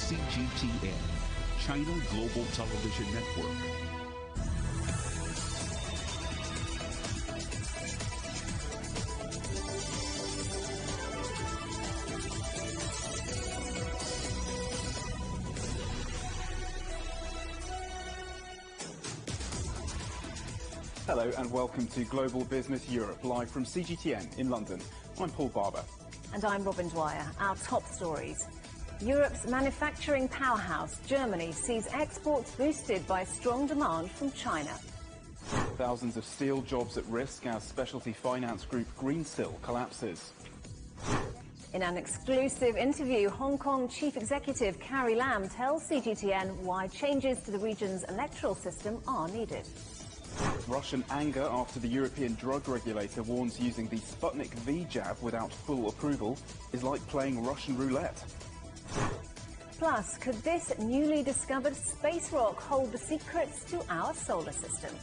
CGTN, China Global Television Network. Hello and welcome to Global Business Europe, live from CGTN in London. I'm Paul Barber. And I'm Robin Dwyer. Our top stories. Europe's manufacturing powerhouse, Germany, sees exports boosted by strong demand from China. Thousands of steel jobs at risk as specialty finance group Greensill collapses. In an exclusive interview, Hong Kong Chief Executive Carrie Lam tells CGTN why changes to the region's electoral system are needed. Russian anger after the European drug regulator warns using the Sputnik V jab without full approval is like playing Russian roulette. Plus, could this newly discovered space rock hold the secrets to our solar system?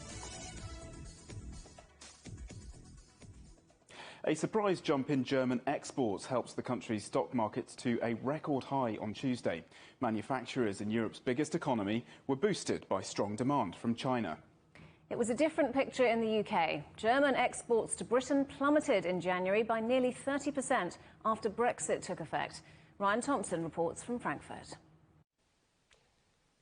A surprise jump in German exports helps the country's stock markets to a record high on Tuesday. Manufacturers in Europe's biggest economy were boosted by strong demand from China. It was a different picture in the UK. German exports to Britain plummeted in January by nearly 30% after Brexit took effect. Ryan Thompson reports from Frankfurt.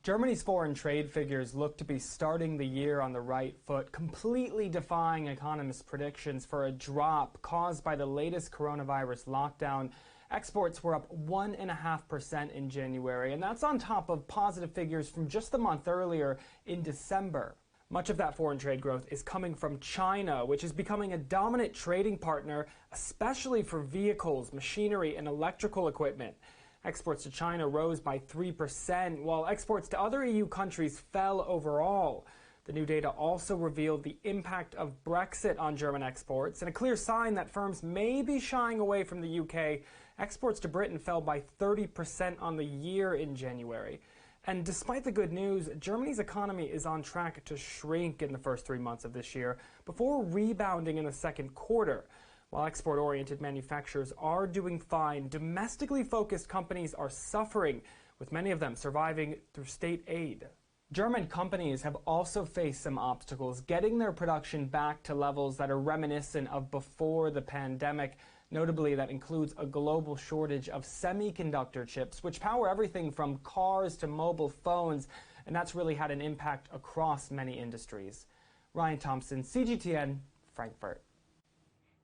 Germany's foreign trade figures look to be starting the year on the right foot, completely defying economists' predictions for a drop caused by the latest coronavirus lockdown. Exports were up 1.5% in January, and that's on top of positive figures from just the month earlier in December. Much of that foreign trade growth is coming from China, which is becoming a dominant trading partner, especially for vehicles, machinery, and electrical equipment. Exports to China rose by 3%, while exports to other EU countries fell overall. The new data also revealed the impact of Brexit on German exports, and a clear sign that firms may be shying away from the UK. Exports to Britain fell by 30% on the year in January. And despite the good news, Germany's economy is on track to shrink in the first 3 months of this year before rebounding in the second quarter. While export-oriented manufacturers are doing fine, domestically focused companies are suffering, with many of them surviving through state aid. German companies have also faced some obstacles getting their production back to levels that are reminiscent of before the pandemic. Notably, that includes a global shortage of semiconductor chips, which power everything from cars to mobile phones, and that's really had an impact across many industries. Ryan Thompson, CGTN, Frankfurt.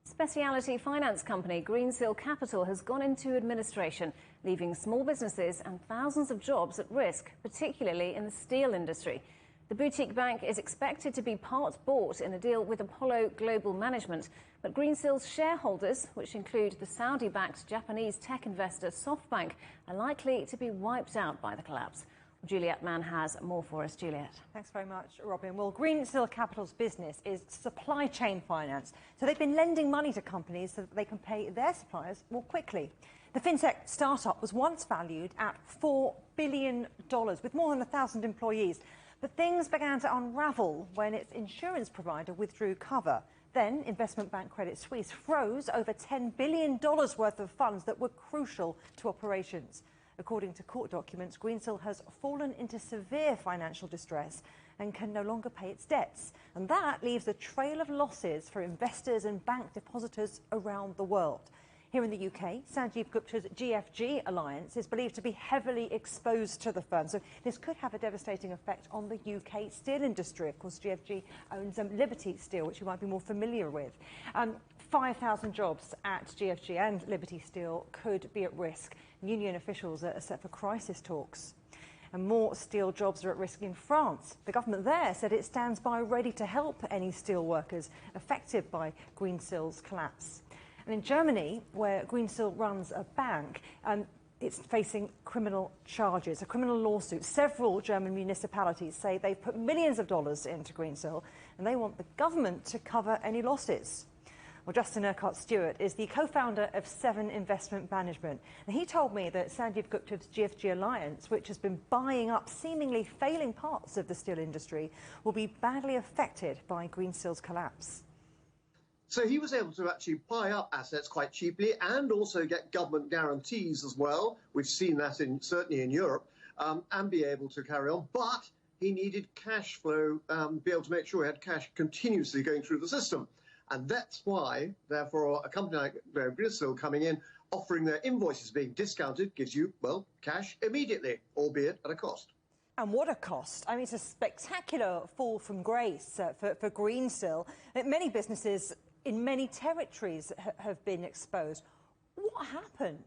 Specialty finance company Greensill Capital has gone into administration, leaving small businesses and thousands of jobs at risk, particularly in the steel industry. The boutique bank is expected to be part bought in a deal with Apollo Global Management, but Greensill's shareholders, which include the Saudi-backed Japanese tech investor SoftBank, are likely to be wiped out by the collapse. Juliet Mann has more for us. Juliet. Thanks very much, Robin. Well, Greensill Capital's business is supply chain finance. So they've been lending money to companies so that they can pay their suppliers more quickly. The fintech startup was once valued at $4 billion, with more than 1,000 employees. But things began to unravel when its insurance provider withdrew cover. Then investment bank Credit Suisse froze over $10 billion worth of funds that were crucial to operations. According to court documents, Greensill has fallen into severe financial distress and can no longer pay its debts. And that leaves a trail of losses for investors and bank depositors around the world. Here in the UK, Sanjeev Gupta's GFG alliance is believed to be heavily exposed to the firm. So this could have a devastating effect on the UK steel industry. Of course, GFG owns Liberty Steel, which you might be more familiar with. 5,000 jobs at GFG and Liberty Steel could be at risk. Union officials are set for crisis talks. And more steel jobs are at risk in France. The government there said it stands by ready to help any steel workers affected by Greensill's collapse. And in Germany, where Greensill runs a bank, it's facing criminal charges, a criminal lawsuit. Several German municipalities say they've put millions of dollars into Greensill, and they want the government to cover any losses. Well, Justin Urquhart-Stewart is the co-founder of Seven Investment Management. And he told me that Sanjeev Gupta's GFG Alliance, which has been buying up seemingly failing parts of the steel industry, will be badly affected by Greensill's collapse. So he was able to actually buy up assets quite cheaply and also get government guarantees as well. We've seen that certainly in Europe, and be able to carry on. But he needed cash flow, be able to make sure he had cash continuously going through the system. And that's why, therefore, a company like Greensill coming in, offering their invoices being discounted, gives you, well, cash immediately, albeit at a cost. And what a cost. I mean, it's a spectacular fall from grace for Greensill. Many businesses in many territories have been exposed. What happened?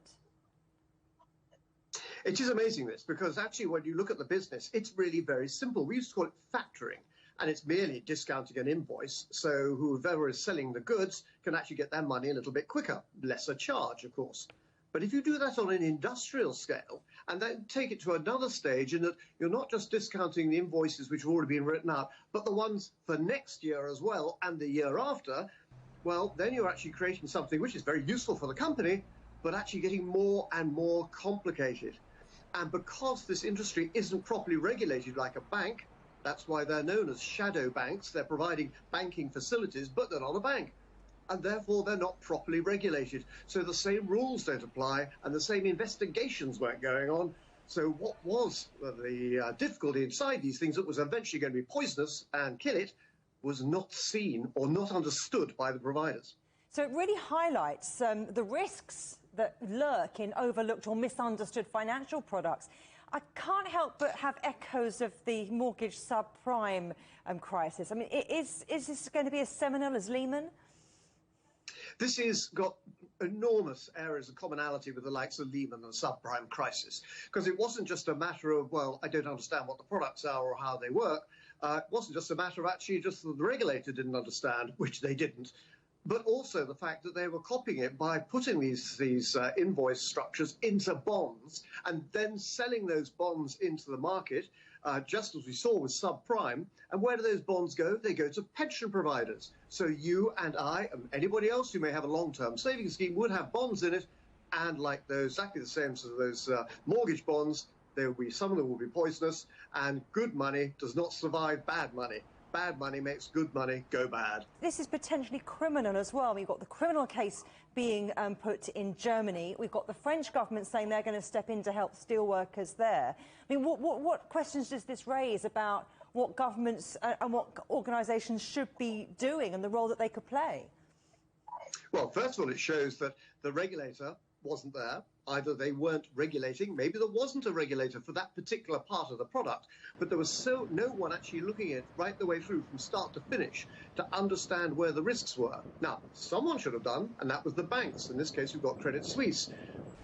It is amazing, this, because actually when you look at the business, it's really very simple. We used to call it factoring, and it's merely discounting an invoice, so whoever is selling the goods can actually get their money a little bit quicker, lesser charge, of course. But if you do that on an industrial scale and then take it to another stage in that you're not just discounting the invoices which have already been written out, but the ones for next year as well and the year after, well, then you're actually creating something which is very useful for the company, but actually getting more and more complicated. And because this industry isn't properly regulated like a bank, that's why they're known as shadow banks. They're providing banking facilities, but they're not a bank. And therefore, they're not properly regulated. So the same rules don't apply and the same investigations weren't going on. So what was the difficulty inside these things that was eventually going to be poisonous and kill it was not seen or not understood by the providers. So it really highlights the risks that lurk in overlooked or misunderstood financial products. I can't help but have echoes of the mortgage subprime crisis. I mean, is this going to be as seminal as Lehman? This has got enormous areas of commonality with the likes of Lehman and the subprime crisis, because it wasn't just a matter of, well, I don't understand what the products are or how they work. It wasn't just a matter of actually just that the regulator didn't understand, which they didn't, but also the fact that they were copying it by putting these invoice structures into bonds and then selling those bonds into the market, just as we saw with subprime. And where do those bonds go? They go to pension providers. So you and I and anybody else who may have a long-term savings scheme would have bonds in it, and like those, exactly the same as those mortgage bonds, there will be, some of them will be poisonous, and good money does not survive bad money. Bad money makes good money go bad. This is potentially criminal as well. We've got the criminal case being put in Germany. We've got the French government saying they're going to step in to help steelworkers there. I mean, what questions does this raise about what governments and what organisations should be doing and the role that they could play? Well, first of all, it shows that the regulator wasn't there. Either they weren't regulating, maybe there wasn't a regulator for that particular part of the product, but there was no one actually looking at it right the way through from start to finish to understand where the risks were. Now, someone should have done, and that was the banks. In this case, we've got Credit Suisse.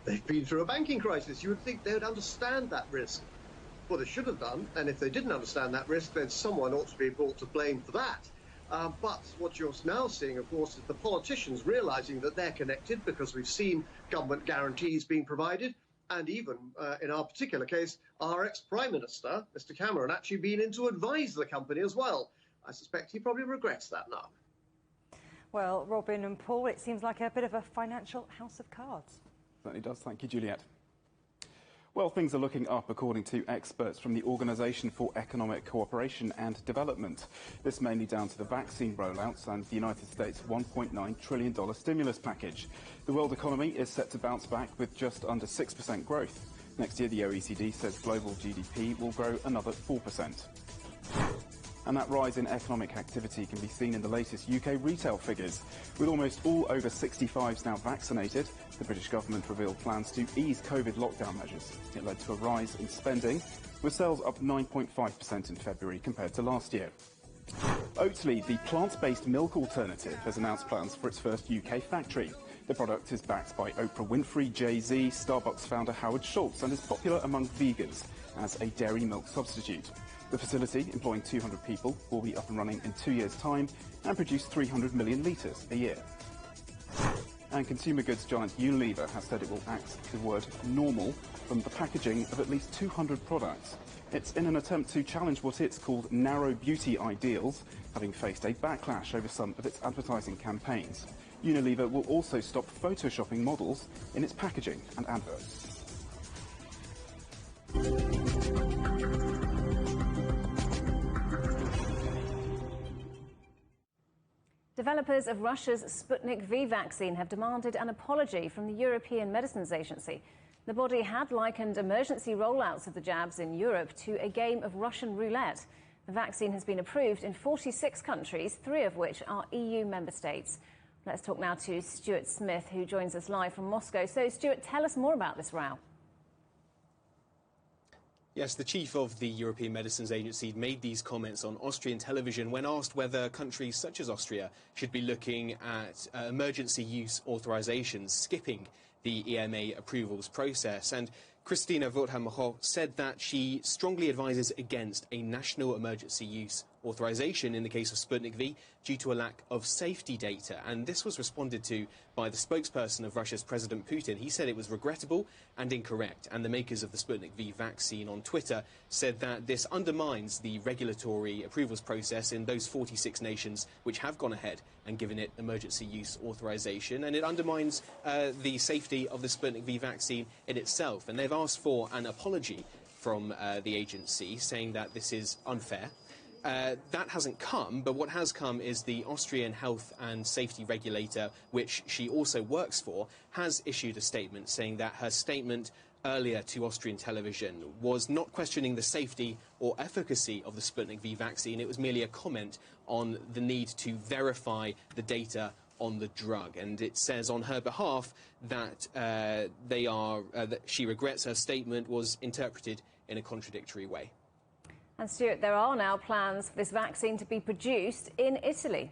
They've been through a banking crisis. You would think they would understand that risk. Well, they should have done, and if they didn't understand that risk, then someone ought to be brought to blame for that. But what you're now seeing, of course, is the politicians realising that they're connected, because we've seen government guarantees being provided, and even, in our particular case, our ex-Prime Minister, Mr Cameron, actually been in to advise the company as well. I suspect he probably regrets that now. Well, Robin and Paul, it seems like a bit of a financial house of cards. Certainly does. Thank you, Juliet. Well, things are looking up, according to experts from the Organisation for Economic Cooperation and Development. This mainly down to the vaccine rollouts and the United States' $1.9 trillion stimulus package. The world economy is set to bounce back with just under 6% growth. Next year, the OECD says global GDP will grow another 4%. And that rise in economic activity can be seen in the latest UK retail figures. With almost all over 65s now vaccinated, the British government revealed plans to ease COVID lockdown measures. It led to a rise in spending, with sales up 9.5% in February compared to last year. Oatly, the plant-based milk alternative, has announced plans for its first UK factory. The product is backed by Oprah Winfrey, Jay-Z, Starbucks founder Howard Schultz, and is popular among vegans as a dairy milk substitute. The facility, employing 200 people, will be up and running in 2 years' time and produce 300 million litres a year. And consumer goods giant Unilever has said it will axe the word normal from the packaging of at least 200 products. It's in an attempt to challenge what it's called narrow beauty ideals, having faced a backlash over some of its advertising campaigns. Unilever will also stop photoshopping models in its packaging and adverts. Developers of Russia's Sputnik V vaccine have demanded an apology from the European Medicines Agency. The body had likened emergency rollouts of the jabs in Europe to a game of Russian roulette. The vaccine has been approved in 46 countries, 3 of which are EU member states. Let's talk now to Stuart Smith, who joins us live from Moscow. So, Stuart, tell us more about this row. Yes, the chief of the European Medicines Agency made these comments on Austrian television when asked whether countries such as Austria should be looking at emergency use authorizations, skipping the EMA approvals process. And Christina Vautrin-Moreau said that she strongly advises against a national emergency use authorization in the case of Sputnik V due to a lack of safety data. And this was responded to by the spokesperson of Russia's President Putin. He said it was regrettable and incorrect. And the makers of the Sputnik V vaccine on Twitter said that this undermines the regulatory approvals process in those 46 nations which have gone ahead and given it emergency use authorization. And it undermines the safety of the Sputnik V vaccine in itself. And they've asked for an apology from the agency, saying that this is unfair. That hasn't come, but what has come is the Austrian health and safety regulator, which she also works for, has issued a statement saying that her statement earlier to Austrian television was not questioning the safety or efficacy of the Sputnik V vaccine. It was merely a comment on the need to verify the data on the drug. And it says on her behalf that that she regrets her statement was interpreted in a contradictory way. And Stuart, there are now plans for this vaccine to be produced in Italy.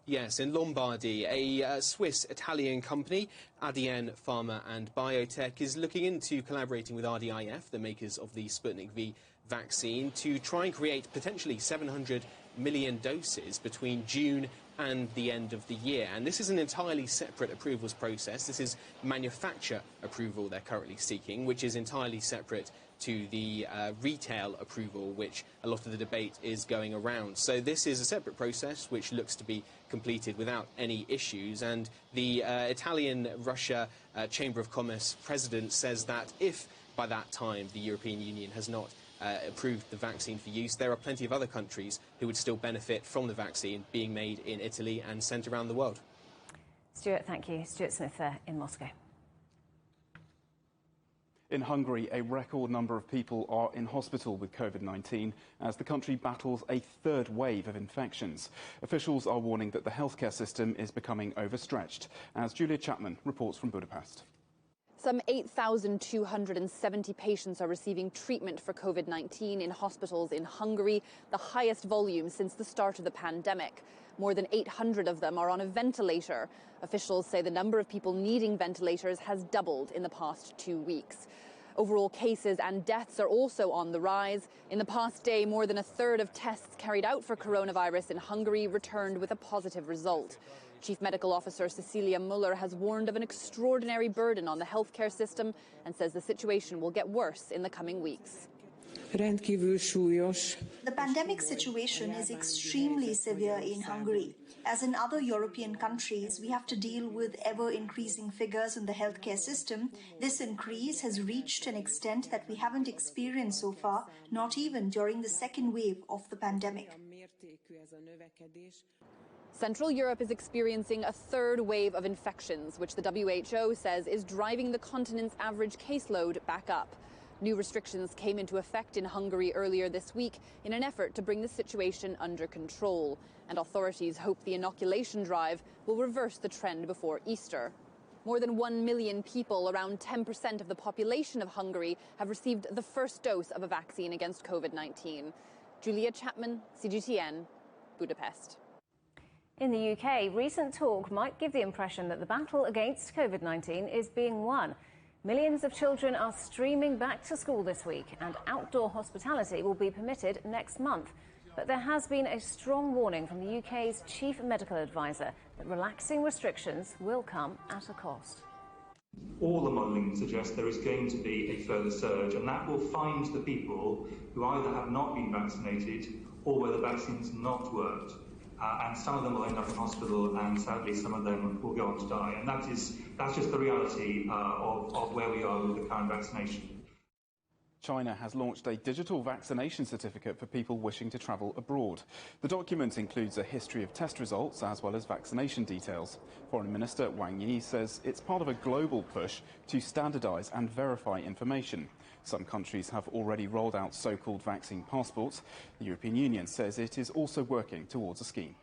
Yes, in Lombardy, a Swiss-Italian company, ADN Pharma and Biotech, is looking into collaborating with RDIF, the makers of the Sputnik V vaccine, to try and create potentially 700 million doses between June and the end of the year. And this is an entirely separate approvals process. This is manufacture approval they're currently seeking, which is entirely separate to the retail approval, which a lot of the debate is going around. So this is a separate process which looks to be completed without any issues. And the Italian-Russia Chamber of Commerce president says that if by that time the European Union has not approved the vaccine for use, there are plenty of other countries who would still benefit from the vaccine being made in Italy and sent around the world. Stuart, thank you. Stuart Smith there in Moscow. In Hungary, a record number of people are in hospital with COVID-19 as the country battles a third wave of infections. Officials are warning that the healthcare system is becoming overstretched, as Julia Chapman reports from Budapest. Some 8,270 patients are receiving treatment for COVID-19 in hospitals in Hungary, the highest volume since the start of the pandemic. More than 800 of them are on a ventilator. Officials say the number of people needing ventilators has doubled in the past 2 weeks. Overall cases and deaths are also on the rise. In the past day, more than a third of tests carried out for coronavirus in Hungary returned with a positive result. Chief Medical Officer Cecilia Muller has warned of an extraordinary burden on the healthcare system and says the situation will get worse in the coming weeks. The pandemic situation is extremely severe in Hungary. As in other European countries, we have to deal with ever-increasing figures in the healthcare system. This increase has reached an extent that we haven't experienced so far, not even during the second wave of the pandemic. Central Europe is experiencing a third wave of infections, which the WHO says is driving the continent's average caseload back up. New restrictions came into effect in Hungary earlier this week in an effort to bring the situation under control. And authorities hope the inoculation drive will reverse the trend before Easter. More than 1 million people, around 10% of the population of Hungary, have received the first dose of a vaccine against COVID-19. Julia Chapman, CGTN, Budapest. In the UK, recent talk might give the impression that the battle against COVID-19 is being won. Millions of children are streaming back to school this week, and outdoor hospitality will be permitted next month. But there has been a strong warning from the UK's chief medical advisor that relaxing restrictions will come at a cost. All the modelling suggests there is going to be a further surge, and that will find the people who either have not been vaccinated or where the vaccine's not worked. And some of them will end up in hospital, and sadly some of them will go on to die. And that's just the reality of where we are with the current vaccination. China has launched a digital vaccination certificate for people wishing to travel abroad. The document includes a history of test results as well as vaccination details. Foreign Minister Wang Yi says it's part of a global push to standardise and verify information. Some countries have already rolled out so-called vaccine passports. The European Union says it is also working towards a scheme.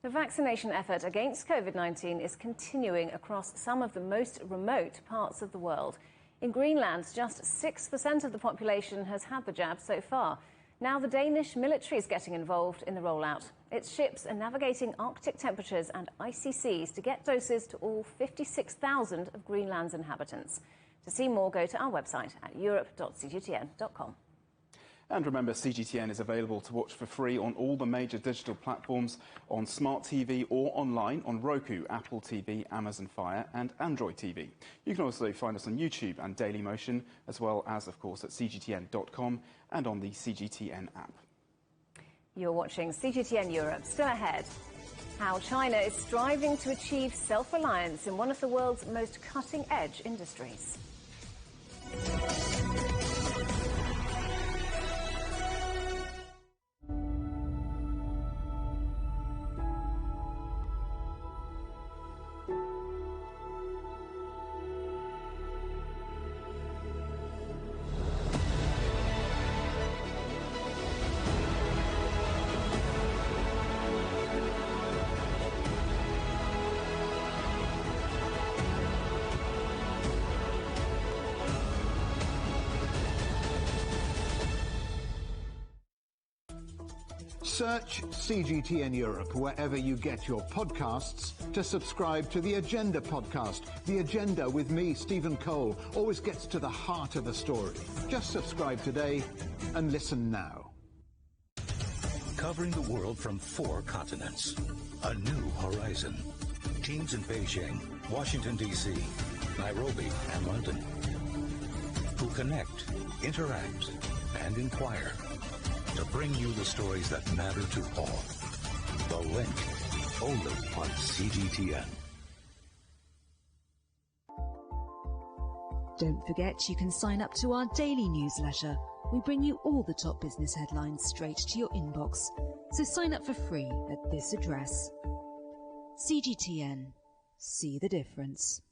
The vaccination effort against COVID-19 is continuing across some of the most remote parts of the world. In Greenland, just 6% of the population has had the jab so far. Now the Danish military is getting involved in the rollout. Its ships are navigating Arctic temperatures and icy seas to get doses to all 56,000 of Greenland's inhabitants. To see more, go to our website at europe.cgtn.com. And remember, CGTN is available to watch for free on all the major digital platforms, on smart TV or online on Roku, Apple TV, Amazon Fire and Android TV. You can also find us on YouTube and Dailymotion, as well as, of course, at cgtn.com and on the CGTN app. You're watching CGTN Europe. Still ahead, how China is striving to achieve self-reliance in one of the world's most cutting-edge industries. Search CGTN Europe wherever you get your podcasts to subscribe to The Agenda podcast. The Agenda with me, Stephen Cole, always gets to the heart of the story. Just subscribe today and listen now. Covering the world from 4 continents. A new horizon. Teams in Beijing, Washington, D.C., Nairobi, and London. Who connect, interact, and inquire to bring you the stories that matter to all. The Link, only on CGTN. Don't forget you can sign up to our daily newsletter. We bring you all the top business headlines straight to your inbox. So sign up for free at this address. CGTN. See the difference.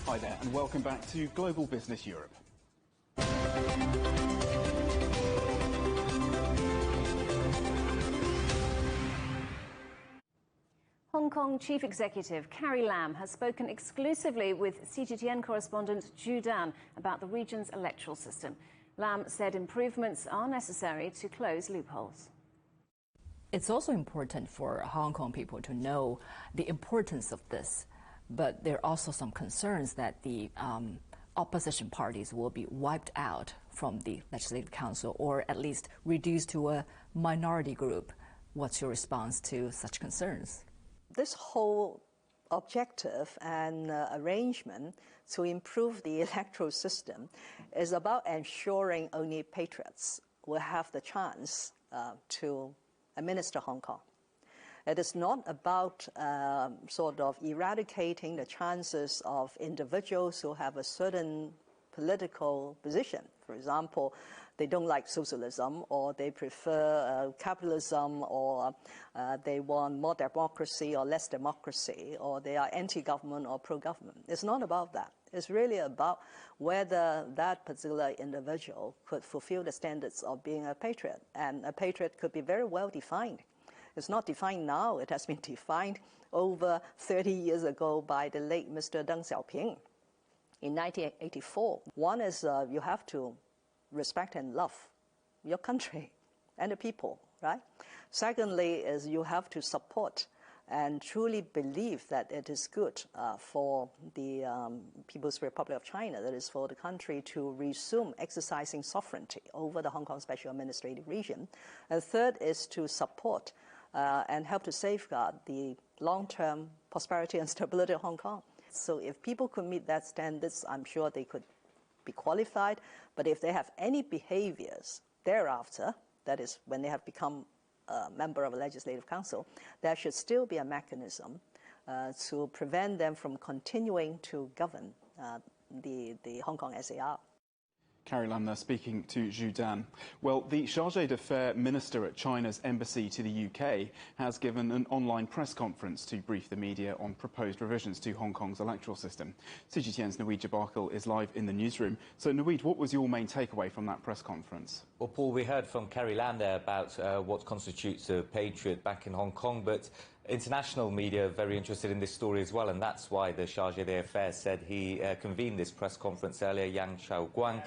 Hi there, and welcome back to Global Business Europe. Hong Kong Chief Executive Carrie Lam has spoken exclusively with CGTN correspondent Zhu Dan about the region's electoral system. Lam said improvements are necessary to close loopholes. It's also important for Hong Kong people to know the importance of this. But there are also some concerns that the opposition parties will be wiped out from the Legislative Council or at least reduced to a minority group. What's your response to such concerns? This whole objective and arrangement to improve the electoral system is about ensuring only patriots will have the chance to administer Hong Kong. It is not about sort of eradicating the chances of individuals who have a certain political position. For example, they don't like socialism, or they prefer capitalism, or they want more democracy or less democracy, or they are anti-government or pro-government. It's not about that. It's really about whether that particular individual could fulfill the standards of being a patriot. And a patriot could be very well defined. It's not defined now. It has been defined over 30 years ago by the late Mr. Deng Xiaoping in 1984. One is you have to respect and love your country and the people, right? Secondly is you have to support and truly believe that it is good for the People's Republic of China, that is for the country to resume exercising sovereignty over the Hong Kong Special Administrative Region. And third is to support and help to safeguard the long-term prosperity and stability of Hong Kong. So if people could meet that standards, I'm sure they could be qualified. But if they have any behaviors thereafter, that is when they have become a member of a legislative council, there should still be a mechanism to prevent them from continuing to govern the Hong Kong SAR. Carrie Lam there speaking to Zhu Dan. Well, the Chargé d'Affaires Minister at China's embassy to the UK has given an online press conference to brief the media on proposed revisions to Hong Kong's electoral system. CGTN's Naweed Jabarkil is live in the newsroom. So, Naweed, what was your main takeaway from that press conference? Well, Paul, we heard from Carrie Lam there about what constitutes a patriot back in Hong Kong, but international media are very interested in this story as well, and that's why the Chargé d'Affaires said he convened this press conference earlier, Yang Shaoguang,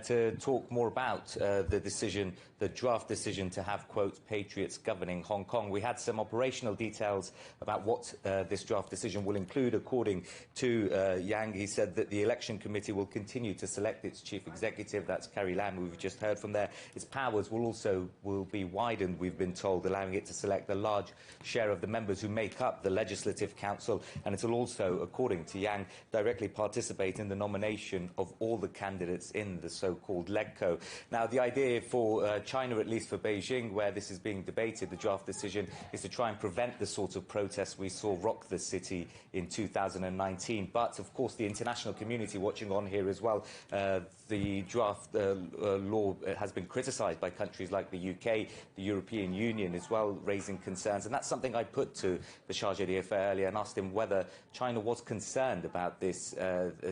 to talk more about the decision, the draft decision to have, quote, patriots governing Hong Kong. We had some operational details about what this draft decision will include. According to Yang, he said that the election committee will continue to select its chief executive, that's Carrie Lam, who we've just heard from there. Its powers will be widened, we've been told, allowing it to select a large share of the members who make up the Legislative Council, and it will also, according to Yang, directly participate in the nomination of all the candidates in the so-called LegCo. Now, the idea for China, at least for Beijing, where this is being debated, the draft decision, is to try and prevent the sort of protests we saw rock the city in 2019. But, of course, the international community watching on here as well, the draft law has been criticised by countries like the UK, the European Union as well, raising concerns. And that's something I put to the Chargé d'Affaires earlier and asked him whether China was concerned about this,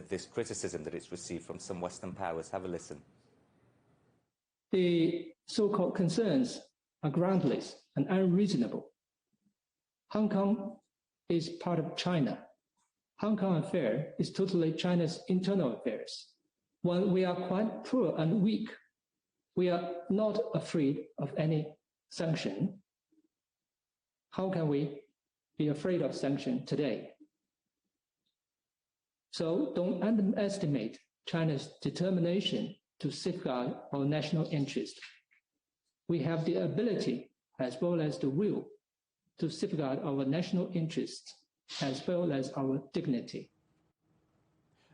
this criticism that it's received from some Western powers. Have a listen. The so-called concerns are groundless and unreasonable. Hong Kong is part of China. Hong Kong affair is totally China's internal affairs. When we are quite poor and weak, we are not afraid of any sanction. How can we be afraid of sanction today? So don't underestimate China's determination to safeguard our national interest. We have the ability as well as the will to safeguard our national interests as well as our dignity.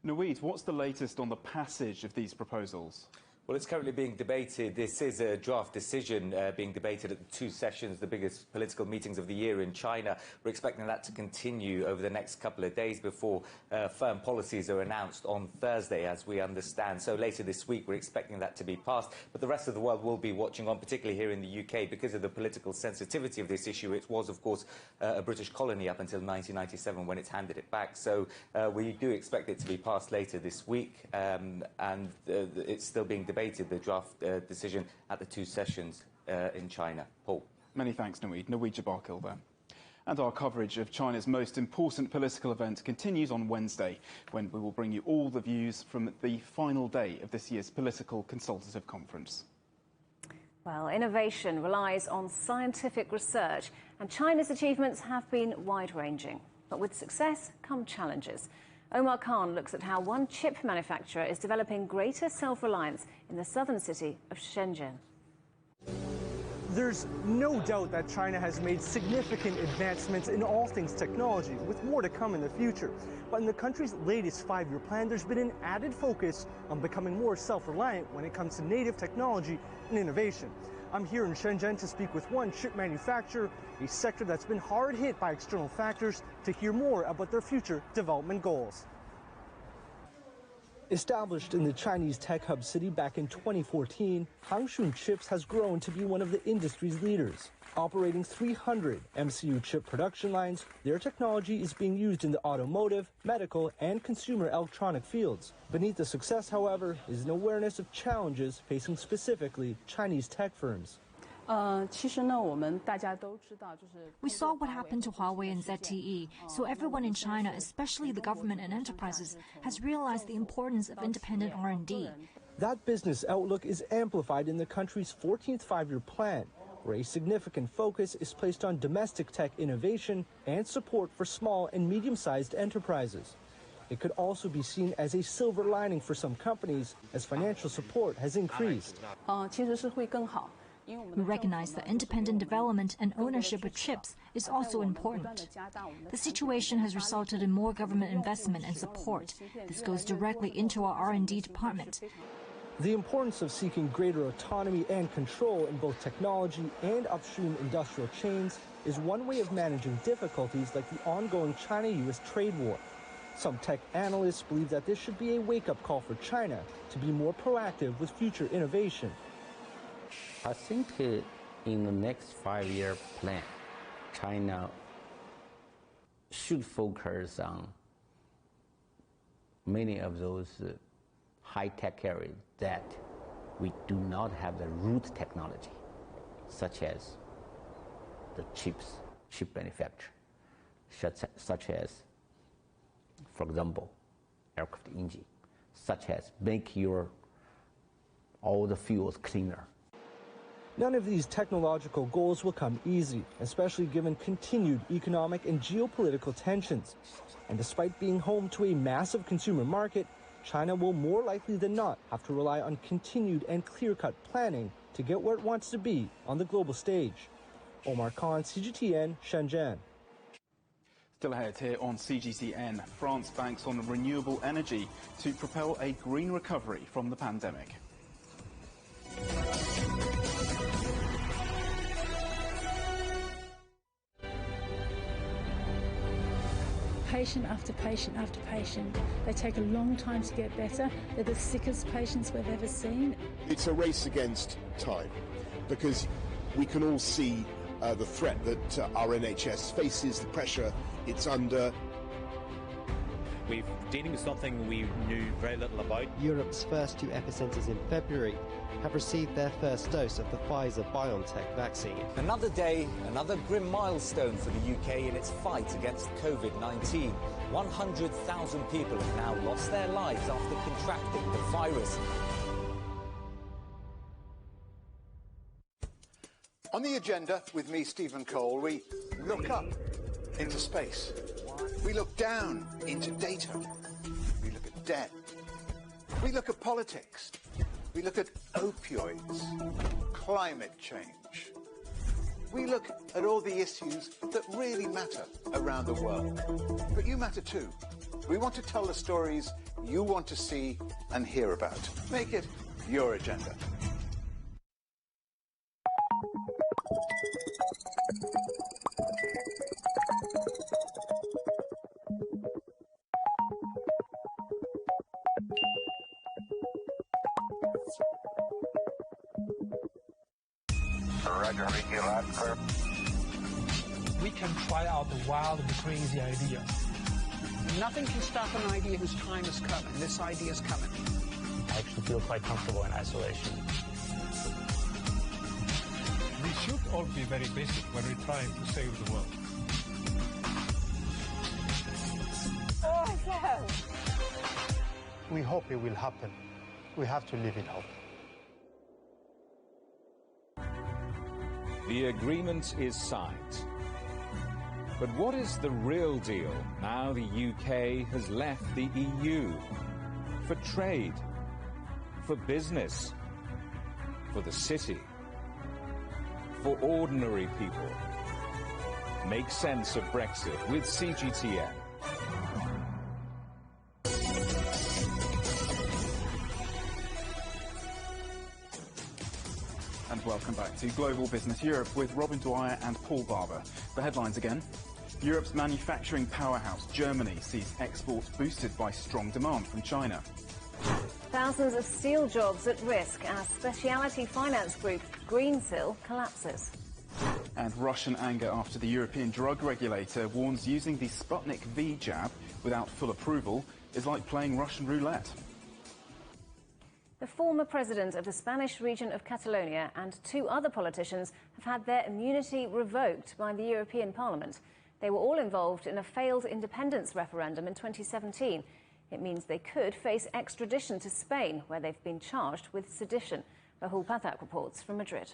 Naweed, what's the latest on the passage of these proposals? Well, it's currently being debated. This is a draft decision being debated at the two sessions, the biggest political meetings of the year in China. We're expecting that to continue over the next couple of days before firm policies are announced on Thursday, as we understand. So later this week, we're expecting that to be passed. But the rest of the world will be watching on, particularly here in the UK, because of the political sensitivity of this issue. It was, of course, a British colony up until 1997 when it's handed it back. So we do expect it to be passed later this week, and it's still being debated, the draft decision, at the two sessions in China. Paul. Many thanks, Naweed. Naweed Jabarkil there. And our coverage of China's most important political event continues on Wednesday, when we will bring you all the views from the final day of this year's Political Consultative Conference. Well, innovation relies on scientific research, and China's achievements have been wide-ranging. But with success come challenges. Omar Khan looks at how one chip manufacturer is developing greater self-reliance in the southern city of Shenzhen. There's no doubt that China has made significant advancements in all things technology, with more to come in the future. But in the country's latest five-year plan, there's been an added focus on becoming more self-reliant when it comes to native technology and innovation. I'm here in Shenzhen to speak with one chip manufacturer, a sector that's been hard hit by external factors, to hear more about their future development goals. Established in the Chinese tech hub city back in 2014, Hangshun Chips has grown to be one of the industry's leaders. Operating 300 MCU chip production lines, their technology is being used in the automotive, medical, and consumer electronic fields. Beneath the success, however, is an awareness of challenges facing specifically Chinese tech firms. We saw what happened to Huawei and ZTE, so everyone in China, especially the government and enterprises, has realized the importance of independent R&D. That business outlook is amplified in the country's 14th five-year plan, where a significant focus is placed on domestic tech innovation and support for small and medium-sized enterprises. It could also be seen as a silver lining for some companies as financial support has increased. We recognize that independent development and ownership of chips is also important. The situation has resulted in more government investment and support. This goes directly into our R&D department. The importance of seeking greater autonomy and control in both technology and upstream industrial chains is one way of managing difficulties like the ongoing China-US trade war. Some tech analysts believe that this should be a wake-up call for China to be more proactive with future innovation. I think in the next 5-year plan, China should focus on many of those high-tech areas that we do not have the root technology, such as the chip manufacture, such as, for example, aircraft engine, such as make all the fuels cleaner. None of these technological goals will come easy, especially given continued economic and geopolitical tensions. And despite being home to a massive consumer market, China will more likely than not have to rely on continued and clear-cut planning to get where it wants to be on the global stage. Omar Khan, CGTN, Shenzhen. Still ahead here on CGTN, France banks on renewable energy to propel a green recovery from the pandemic. Patient after patient after patient. They take a long time to get better. They're the sickest patients we've ever seen. It's a race against time because we can all see the threat that our NHS faces, the pressure it's under. We're dealing with something we knew very little about. Europe's first 2 epicentres in February have received their first dose of the Pfizer-BioNTech vaccine. Another day, another grim milestone for the UK in its fight against COVID-19. 100,000 people have now lost their lives after contracting the virus. On the agenda with me, Stephen Cole, we look up into space. We look down into data. We look at debt. We look at politics. We look at opioids, climate change. We look at all the issues that really matter around the world. But you matter too. We want to tell the stories you want to see and hear about. Make it your agenda. We can try out the wild and crazy ideas. Nothing can stop an idea whose time is coming. This idea is coming. I actually feel quite comfortable in isolation. We should all be very basic when we're trying to save the world. Awesome! We hope it will happen. We have to live in hope. The agreement is signed. But what is the real deal now the UK has left the EU? For trade, for business, for the city, for ordinary people. Make sense of Brexit with CGTN. And welcome back to Global Business Europe with Robin Dwyer and Paul Barber. The headlines again. Europe's manufacturing powerhouse, Germany, sees exports boosted by strong demand from China. Thousands of steel jobs at risk as specialty finance group Greensill collapses. And Russian anger after the European drug regulator warns using the Sputnik V jab without full approval is like playing Russian roulette. The former president of the Spanish region of Catalonia and 2 other politicians have had their immunity revoked by the European Parliament. They were all involved in a failed independence referendum in 2017. It means they could face extradition to Spain, where they've been charged with sedition. Rahul Pathak reports from Madrid.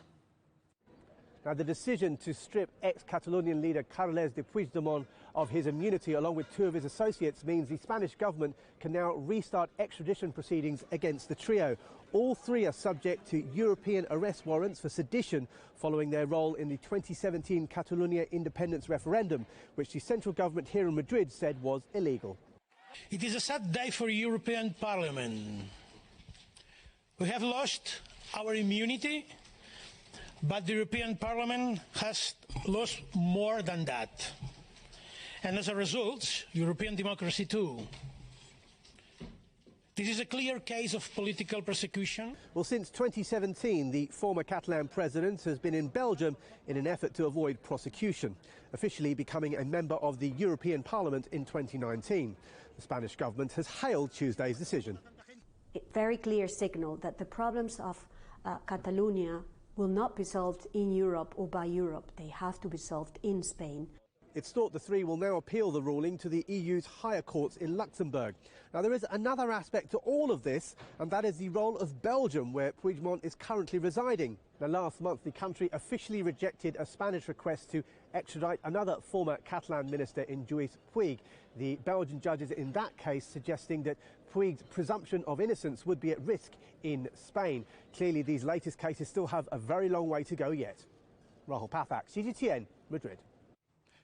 Now, the decision to strip ex-Catalonian leader Carles de Puigdemont of his immunity along with two of his associates means the Spanish government can now restart extradition proceedings against the trio. All three are subject to European arrest warrants for sedition following their role in the 2017 Catalonia independence referendum, which the central government here in Madrid said was illegal. It is a sad day for European Parliament. We have lost our immunity, but the European Parliament has lost more than that. And as a result, European democracy too. This is a clear case of political persecution. Well, since 2017, the former Catalan president has been in Belgium in an effort to avoid prosecution, officially becoming a member of the European Parliament in 2019. The Spanish government has hailed Tuesday's decision. A very clear signal that the problems of Catalonia will not be solved in Europe or by Europe. They have to be solved in Spain. It's thought the three will now appeal the ruling to the EU's higher courts in Luxembourg. Now, there is another aspect to all of this, and that is the role of Belgium, where Puigdemont is currently residing. Now, last month, the country officially rejected a Spanish request to extradite another former Catalan minister in Lluís Puig. The Belgian judges in that case suggesting that Puig's presumption of innocence would be at risk in Spain. Clearly, these latest cases still have a very long way to go yet. Rahul Pathak, CGTN, Madrid.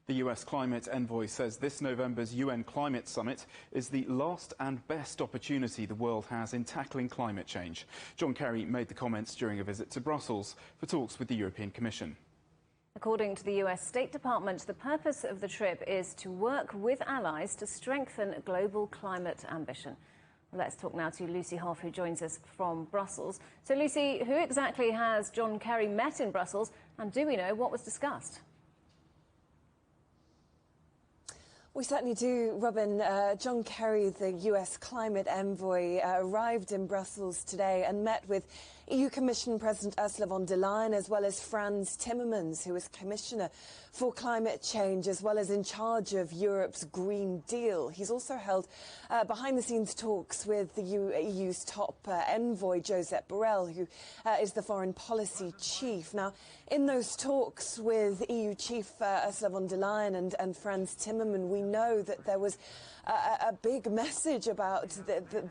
The US climate envoy says this November's UN climate summit is the last and best opportunity the world has in tackling climate change. John Kerry made the comments during a visit to Brussels for talks with the European Commission. According to the US State Department, the purpose of the trip is to work with allies to strengthen global climate ambition. Let's talk now to Lucy Hoff, who joins us from Brussels. So, Lucy, who exactly has John Kerry met in Brussels, and do we know what was discussed? We certainly do, Robin. John Kerry, the US climate envoy, arrived in Brussels today and met with EU Commission President Ursula von der Leyen, as well as Frans Timmermans, who is Commissioner for Climate Change, as well as in charge of Europe's Green Deal. He's also held behind-the-scenes talks with the EU's top envoy, Josep Borrell, who is the foreign policy chief. Now, in those talks with EU Chief Ursula von der Leyen and Frans Timmermans, we know that there was a big message about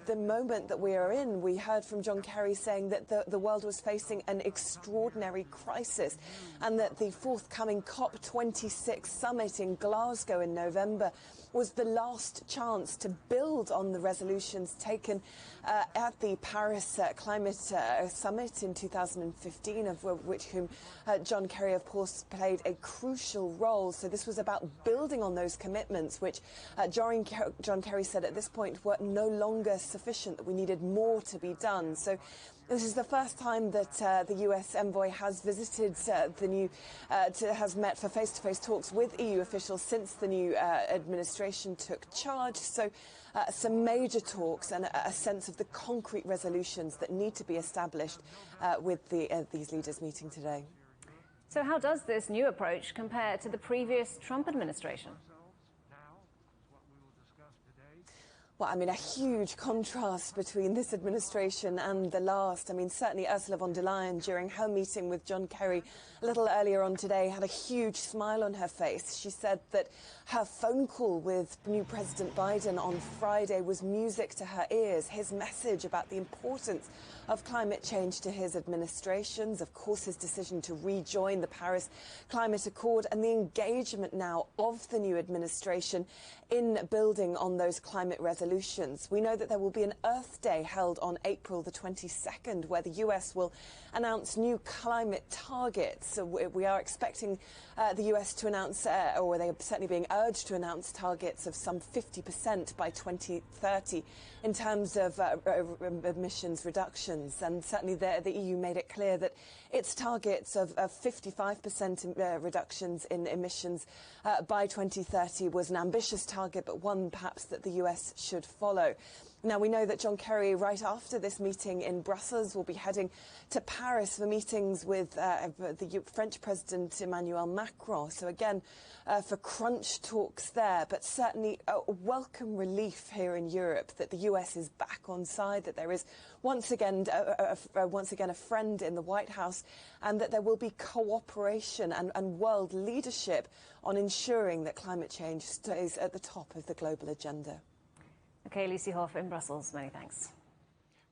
the moment that we are in. We heard from John Kerry saying that the world was facing an extraordinary crisis and that the forthcoming COP26 summit in Glasgow in November was the last chance to build on the resolutions taken at the Paris Climate Summit in 2015, of which John Kerry, of course, played a crucial role. So this was about building on those commitments, which John Kerry said at this point were no longer sufficient, that we needed more to be done. So this is the first time that the US envoy has visited has met for face-to-face talks with EU officials since the new administration took charge. So some major talks and a sense of the concrete resolutions that need to be established with these leaders meeting today. So how does this new approach compare to the previous Trump administration? Well, I mean, a huge contrast between this administration and the last. I mean, certainly Ursula von der Leyen, during her meeting with John Kerry a little earlier on today, had a huge smile on her face. She said that her phone call with new President Biden on Friday was music to her ears. His message about the importance of climate change to his administrations, of course, his decision to rejoin the Paris Climate Accord, and the engagement now of the new administration in building on those climate resolutions. We know that there will be an Earth Day held on April the 22nd, where the US will announce new climate targets. So we are expecting the US to announce, or they are certainly being urged to announce, targets of some 50% by 2030 in terms of emissions reductions. And certainly the EU made it clear that its targets of 55% reductions in emissions by 2030 was an ambitious target, but one perhaps that the US should follow. Now, we know that John Kerry, right after this meeting in Brussels, will be heading to Paris for meetings with the French President Emmanuel Macron. So again, for crunch talks there, but certainly a welcome relief here in Europe that the US is back on side, that there is once again a friend in the White House, and that there will be cooperation and world leadership on ensuring that climate change stays at the top of the global agenda. Okay, Lucy Hoff in Brussels, many thanks.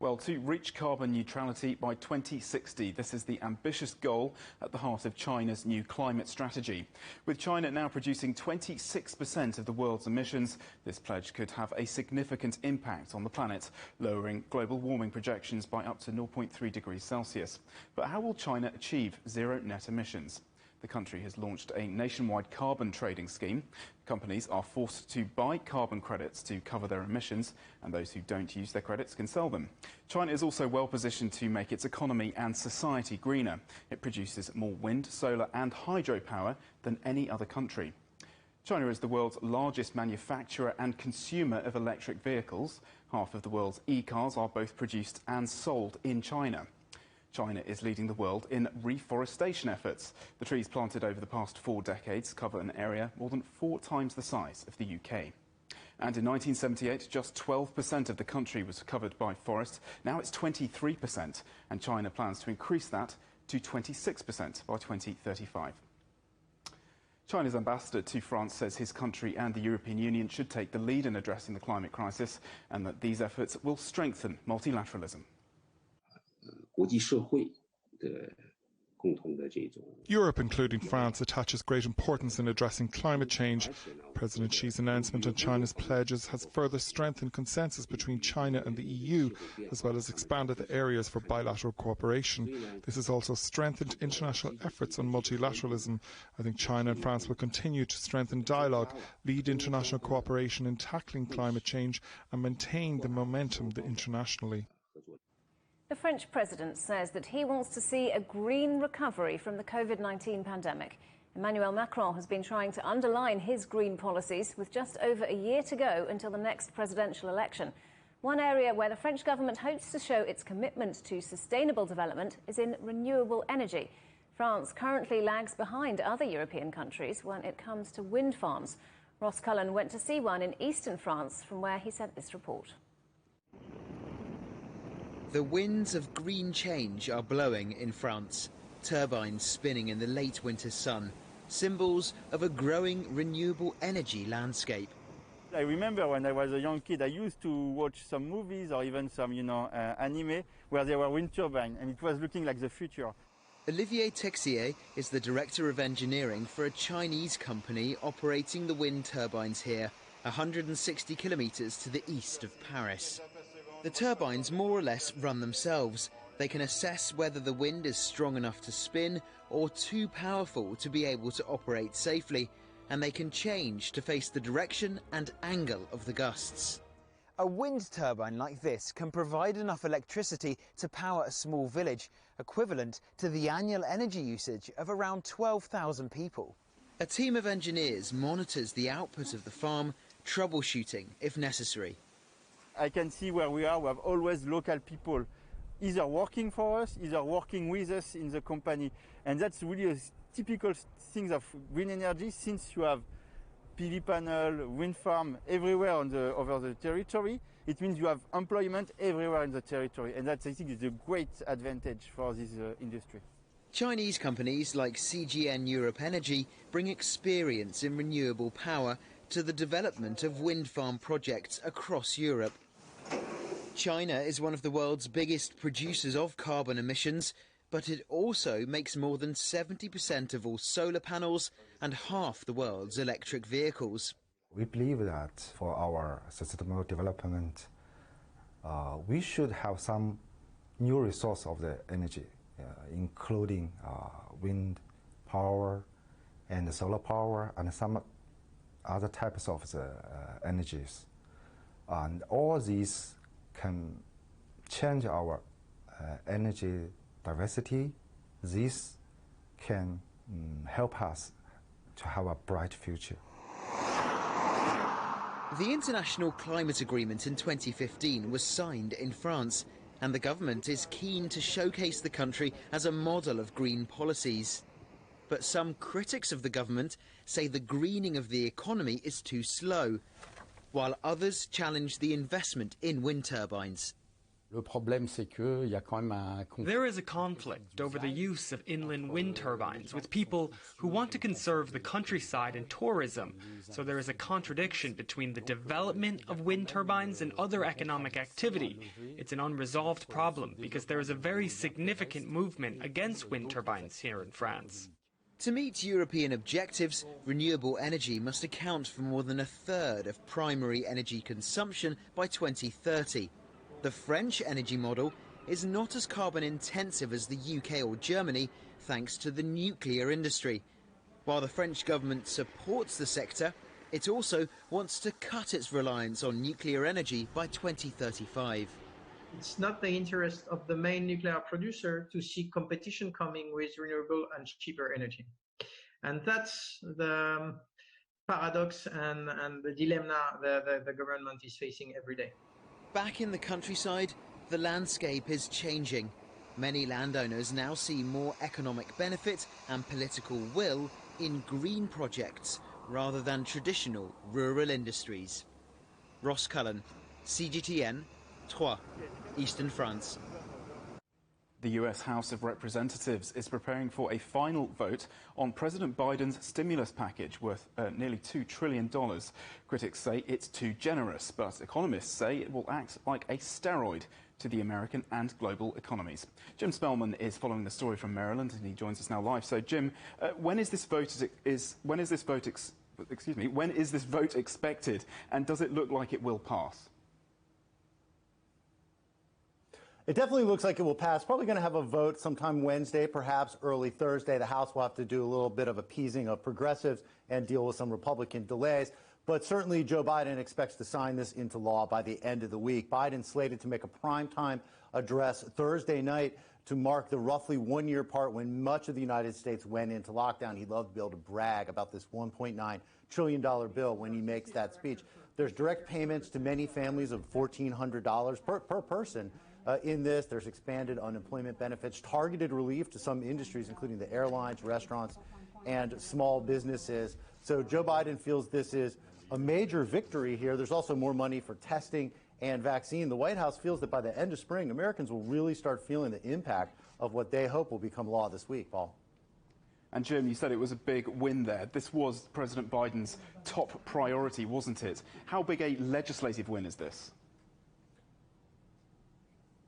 Well, to reach carbon neutrality by 2060, this is the ambitious goal at the heart of China's new climate strategy. With China now producing 26% of the world's emissions, this pledge could have a significant impact on the planet, lowering global warming projections by up to 0.3 degrees Celsius. But how will China achieve zero net emissions? The country has launched a nationwide carbon trading scheme. Companies are forced to buy carbon credits to cover their emissions, and those who don't use their credits can sell them. China is also well positioned to make its economy and society greener. It produces more wind, solar and hydropower than any other country. China is the world's largest manufacturer and consumer of electric vehicles. Half of the world's e-cars are both produced and sold in China. China is leading the world in reforestation efforts. The trees planted over the past 4 decades cover an area more than 4 times the size of the UK. And in 1978, just 12% of the country was covered by forest. Now it's 23%, and China plans to increase that to 26% by 2035. China's ambassador to France says his country and the European Union should take the lead in addressing the climate crisis, and that these efforts will strengthen multilateralism. Europe, including France, attaches great importance in addressing climate change. President Xi's announcement on China's pledges has further strengthened consensus between China and the EU, as well as expanded the areas for bilateral cooperation. This has also strengthened international efforts on multilateralism. I think China and France will continue to strengthen dialogue, lead international cooperation in tackling climate change, and maintain the momentum internationally. The French president says that he wants to see a green recovery from the COVID-19 pandemic. Emmanuel Macron has been trying to underline his green policies with just over a year to go until the next presidential election. One area where the French government hopes to show its commitment to sustainable development is in renewable energy. France currently lags behind other European countries when it comes to wind farms. Ross Cullen went to see one in eastern France, from where he sent this report. The winds of green change are blowing in France, turbines spinning in the late winter sun, symbols of a growing renewable energy landscape. I remember when I was a young kid, I used to watch some movies or even some, anime where there were wind turbines, and it was looking like the future. Olivier Texier is the director of engineering for a Chinese company operating the wind turbines here, 160 kilometres to the east of Paris. The turbines more or less run themselves. They can assess whether the wind is strong enough to spin or too powerful to be able to operate safely, and they can change to face the direction and angle of the gusts. A wind turbine like this can provide enough electricity to power a small village, equivalent to the annual energy usage of around 12,000 people. A team of engineers monitors the output of the farm, troubleshooting if necessary. I can see where we are. We have always local people either working for us, either working with us in the company. And that's really a typical thing of green energy, since you have PV panel, wind farm everywhere over the territory. It means you have employment everywhere in the territory. And that, I think, is a great advantage for this industry. Chinese companies like CGTN Europe Energy bring experience in renewable power to the development of wind farm projects across Europe. China is one of the world's biggest producers of carbon emissions, but it also makes more than 70% of all solar panels and half the world's electric vehicles. We believe that for our sustainable development, we should have some new resource of the energy, including wind power and solar power and some other types of the energies. And all these can change our energy diversity. This can help us to have a bright future. The International Climate Agreement in 2015 was signed in France, and the government is keen to showcase the country as a model of green policies. But some critics of the government say the greening of the economy is too slow, while others challenge the investment in wind turbines. There is a conflict over the use of inland wind turbines with people who want to conserve the countryside and tourism. So there is a contradiction between the development of wind turbines and other economic activity. It's an unresolved problem because there is a very significant movement against wind turbines here in France. To meet European objectives, renewable energy must account for more than a third of primary energy consumption by 2030. The French energy model is not as carbon intensive as the UK or Germany, thanks to the nuclear industry. While the French government supports the sector, it also wants to cut its reliance on nuclear energy by 2035. It's not the interest of the main nuclear producer to see competition coming with renewable and cheaper energy. And that's the paradox and the dilemma the government is facing every day. Back in the countryside, the landscape is changing. Many landowners now see more economic benefit and political will in green projects rather than traditional rural industries. Ross Cullen, CGTN, Troyes, Eastern France. The US House of Representatives is preparing for a final vote on President Biden's stimulus package worth nearly $2 trillion. Critics say it's too generous, but economists say it will act like a steroid to the American and global economies. Jim Spellman is following the story from Maryland, and he joins us now live. So, Jim, when is this vote expected, and does it look like it will pass? It definitely looks like it will pass. Probably going to have a vote sometime Wednesday, perhaps early Thursday. The House will have to do a little bit of appeasing of progressives and deal with some Republican delays. But certainly Joe Biden expects to sign this into law by the end of the week. Biden's slated to make a primetime address Thursday night to mark the roughly one-year part when much of the United States went into lockdown. He'd love to be able to brag about this $1.9 trillion bill when he makes that speech. There's direct payments to many families of $1,400 per person. In this, there's expanded unemployment benefits, targeted relief to some industries, including the airlines, restaurants, and small businesses. So Joe Biden feels this is a major victory here. There's also more money for testing and vaccine. The White House feels that by the end of spring, Americans will really start feeling the impact of what they hope will become law this week, Paul. And Jim, you said it was a big win there. This was President Biden's top priority, wasn't it? How big a legislative win is this?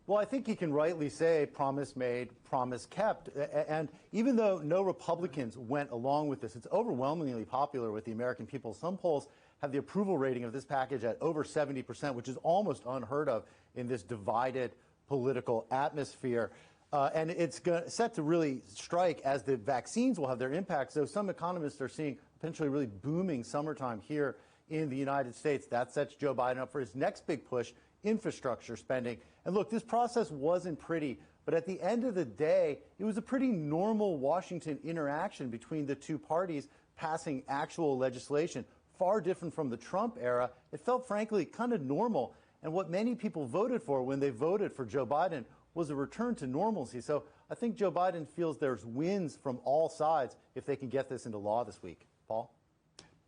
Well, I think he can rightly say promise made, promise kept. And even though no Republicans went along with this, it's overwhelmingly popular with the American people. Some polls have the approval rating of this package at over 70%, which is almost unheard of in this divided political atmosphere. And it's set to really strike as the vaccines will have their impact. So some economists are seeing potentially really booming summertime here in the United States. That sets Joe Biden up for his next big push, infrastructure spending. And look, this process wasn't pretty, but at the end of the day, it was a pretty normal Washington interaction between the two parties passing actual legislation, far different from the Trump era. It felt, frankly, kind of normal. And what many people voted for when they voted for Joe Biden was a return to normalcy. So I think Joe Biden feels there's wins from all sides if they can get this into law this week. Paul?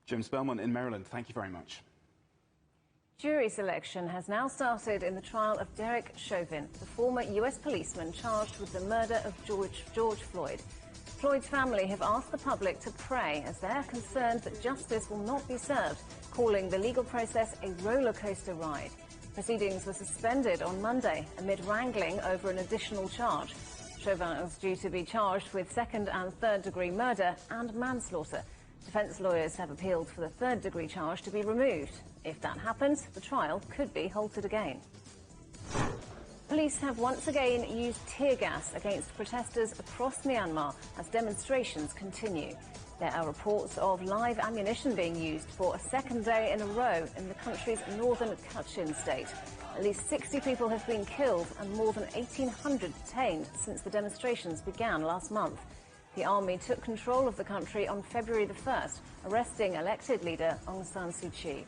Jim Spellman in Maryland, thank you very much. Jury selection has now started in the trial of Derek Chauvin, the former US policeman charged with the murder of George Floyd. Floyd's family have asked the public to pray as they're concerned that justice will not be served, calling the legal process a roller coaster ride. Proceedings were suspended on Monday amid wrangling over an additional charge. Chauvin is due to be charged with second and third degree murder and manslaughter. Defense lawyers have appealed for the third degree charge to be removed. If that happens, the trial could be halted again. Police have once again used tear gas against protesters across Myanmar as demonstrations continue. There are reports of live ammunition being used for a second day in a row in the country's northern Kachin state. At least 60 people have been killed and more than 1,800 detained since the demonstrations began last month. The army took control of the country on February the 1st, arresting elected leader Aung San Suu Kyi.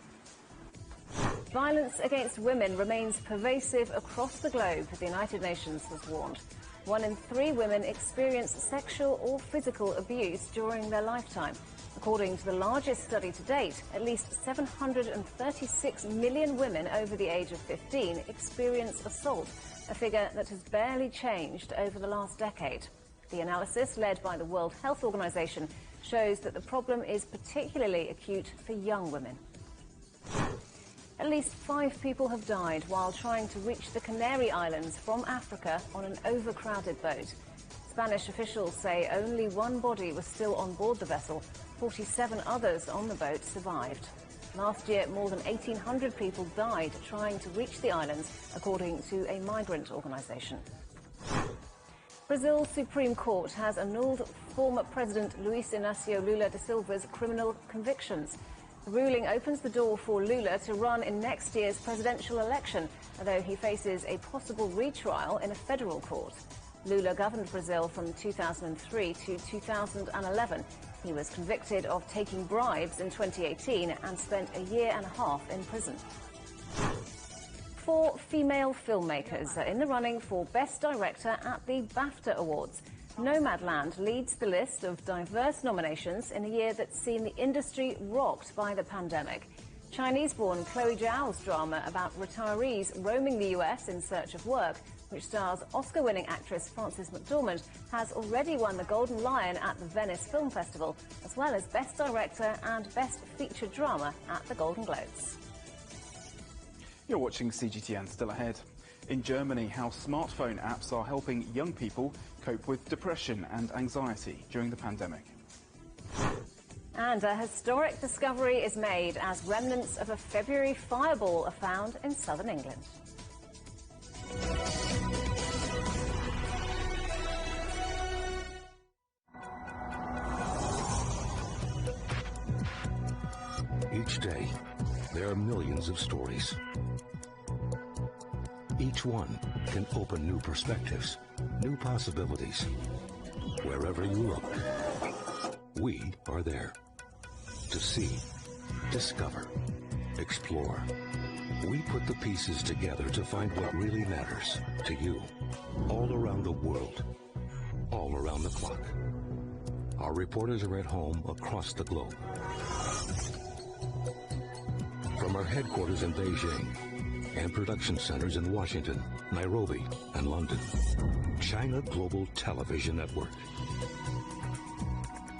Violence against women remains pervasive across the globe, the United Nations has warned. 1 in 3 women experience sexual or physical abuse during their lifetime. According to the largest study to date, at least 736 million women over the age of 15 experience assault, a figure that has barely changed over the last decade. The analysis, led by the World Health Organization, shows that the problem is particularly acute for young women. At least 5 people have died while trying to reach the Canary Islands from Africa on an overcrowded boat. Spanish officials say only 1 body was still on board the vessel. 47 others on the boat survived. Last year, more than 1,800 people died trying to reach the islands, according to a migrant organization. Brazil's Supreme Court has annulled former President Luiz Inácio Lula da Silva's criminal convictions. The ruling opens the door for Lula to run in next year's presidential election, although he faces a possible retrial in a federal court. Lula governed Brazil from 2003 to 2011. He was convicted of taking bribes in 2018 and spent a year and a half in prison. 4 female filmmakers are in the running for Best Director at the BAFTA Awards. Nomadland leads the list of diverse nominations in a year that's seen the industry rocked by the pandemic. Chinese-born Chloe Zhao's drama about retirees roaming the US in search of work, which stars Oscar-winning actress Frances McDormand, has already won the Golden Lion at the Venice Film Festival, as well as Best Director and Best Feature Drama at the Golden Globes. You're watching CGTN. Still ahead. In Germany, how smartphone apps are helping young people cope with depression and anxiety during the pandemic. And a historic discovery is made as remnants of a February fireball are found in southern England. Each day, there are millions of stories. Each one can open new perspectives, new possibilities. Wherever you look, we are there. To see, discover, explore. We put the pieces together to find what really matters to you, all around the world, all around the clock. Our reporters are at home across the globe. From our headquarters in Beijing and production centers in Washington, Nairobi, and London, China Global Television Network.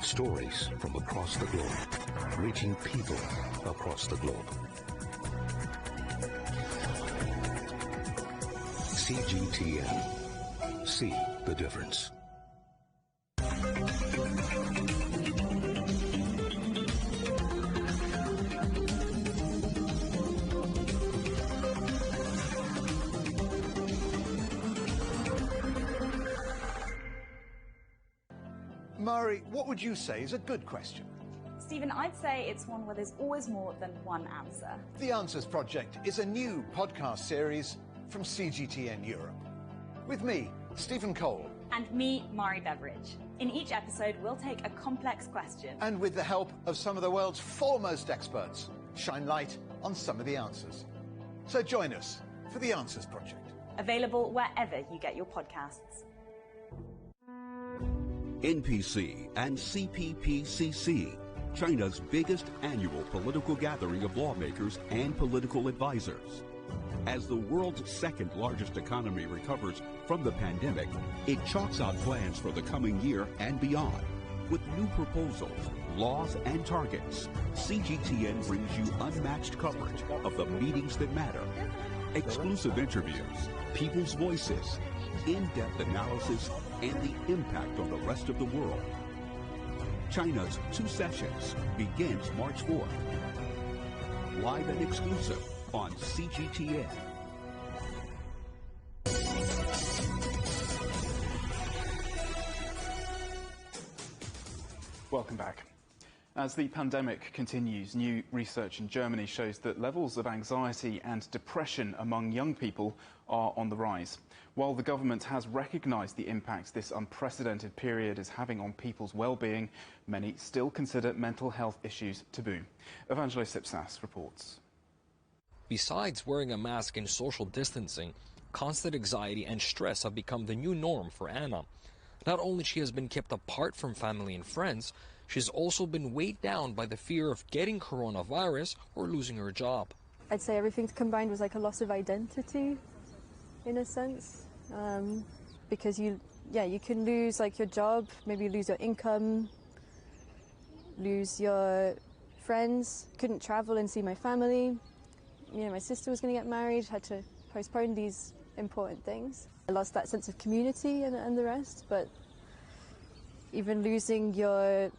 Stories from across the globe, reaching people across the globe. CGTN. See the difference. Mari, what would you say is a good question? Stephen, I'd say it's one where there's always more than one answer. The Answers Project is a new podcast series from CGTN Europe. With me, Stephen Cole. And me, Mari Beveridge. In each episode, we'll take a complex question. And with the help of some of the world's foremost experts, shine light on some of the answers. So join us for The Answers Project. Available wherever you get your podcasts. NPC and CPPCC, China's biggest annual political gathering of lawmakers and political advisors. As the world's second largest economy recovers from the pandemic, it chalks out plans for the coming year and beyond. With new proposals, laws, and targets, CGTN brings you unmatched coverage of the meetings that matter. Exclusive interviews, people's voices, in-depth analysis, and the impact on the rest of the world. China's 2 sessions begins March 4th. Live and exclusive on CGTN. Welcome back. As the pandemic continues, new research in Germany shows that levels of anxiety and depression among young people are on the rise. While the government has recognised the impact this unprecedented period is having on people's well-being, many still consider mental health issues taboo. Evangelos Sipsas reports. Besides wearing a mask and social distancing, constant anxiety and stress have become the new norm for Anna. Not only she has been kept apart from family and friends, she's also been weighed down by the fear of getting coronavirus or losing her job. I'd say everything combined was like a loss of identity, in a sense, because you can lose like your job, maybe lose your income, lose your friends, couldn't travel and see my family. You know, my sister was going to get married, had to postpone these important things. I lost that sense of community and the rest, but even losing your